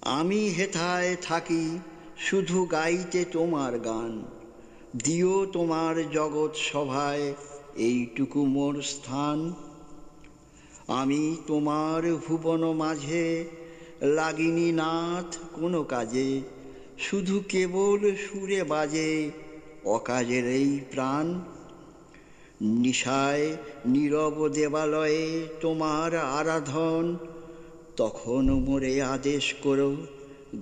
আমি হেথায় থাকি শুধু গাইতে তোমার গান, দিও তোমার জগৎ সভায় এইটুকু মোর স্থান। আমি তোমার ভুবন মাঝে লাগিনি নাথ কোনো কাজে, শুধু কেবল সুরে বাজে অকাজের এই প্রাণ। নিশায় নীরব দেবালয়ে তোমার আরাধন, তখন মোরে আদেশ করো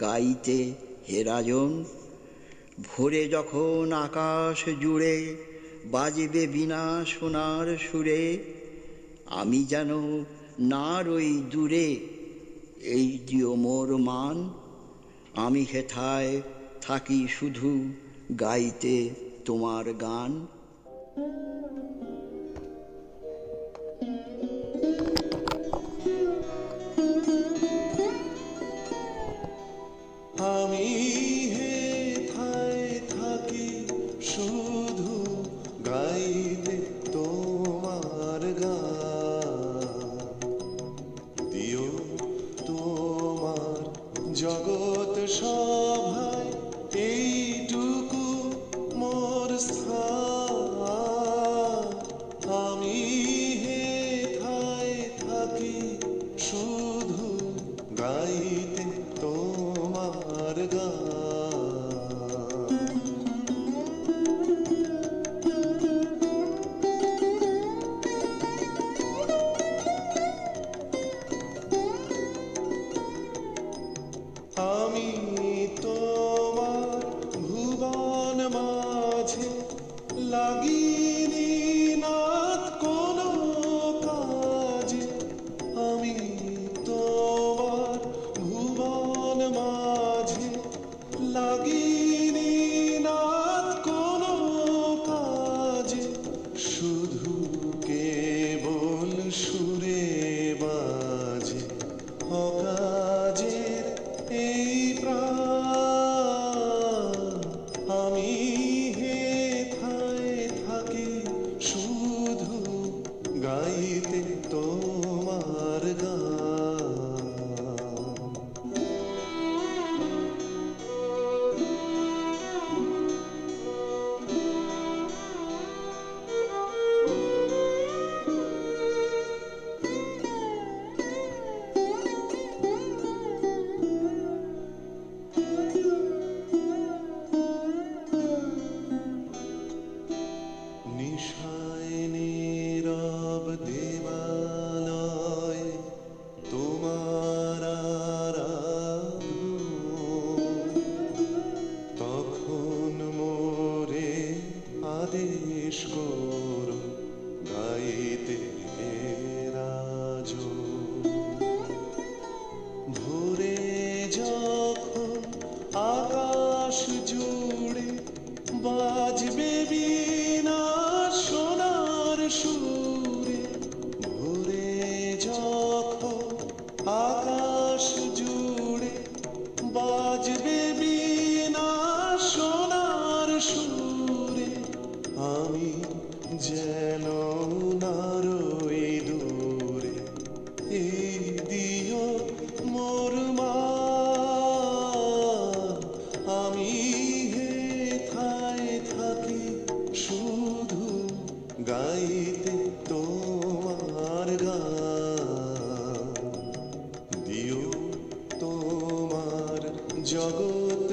গাইতে হে রাজন। ভোরে যখন আকাশ জুড়ে বাজবে বীণা সোনার সুরে, আমি যেন না রই দূরে, এই দিও মোর মান। আমি হেথায় থাকি শুধু গাইতে তোমার গান। আমি হেথায় থাকি শুধু গাইতে তোমার গান, দিও তোমার জগৎ সভায় এইটুকু মোর স্থান। আমি হেথায় থাকি শুধু গাইতে তোমার গান। আমি তোমার ভুবন মাঝে লাগিনি নাথ কোনো কাজে। আমি তোমার ভুবন মাঝে লাগিনি নাথ কোনো কাজে, শুধু কেবল সুরে বাজে অকাজের এই প্রাণ। আমি হেথায় থাকি শুধু গাইতে তোমার গান। নিশায় নীরব দেবালয়ে তোমার আরাধন, তখন মোরে আদেশ করো গাইতে হে রাজন। ভোরে যখন আকাশ জুড়ে বাজবে বীণা সোনার সুরে, ভোরে যখন আকাশ জুড়ে বাজবে বীণা সোনার সুরে, আমি যেন না রই দূরে, এই দিও মোর মান। আমি হেথায় থাকি শুধু গাইতে তোমার গান, দিও তোমার জগৎ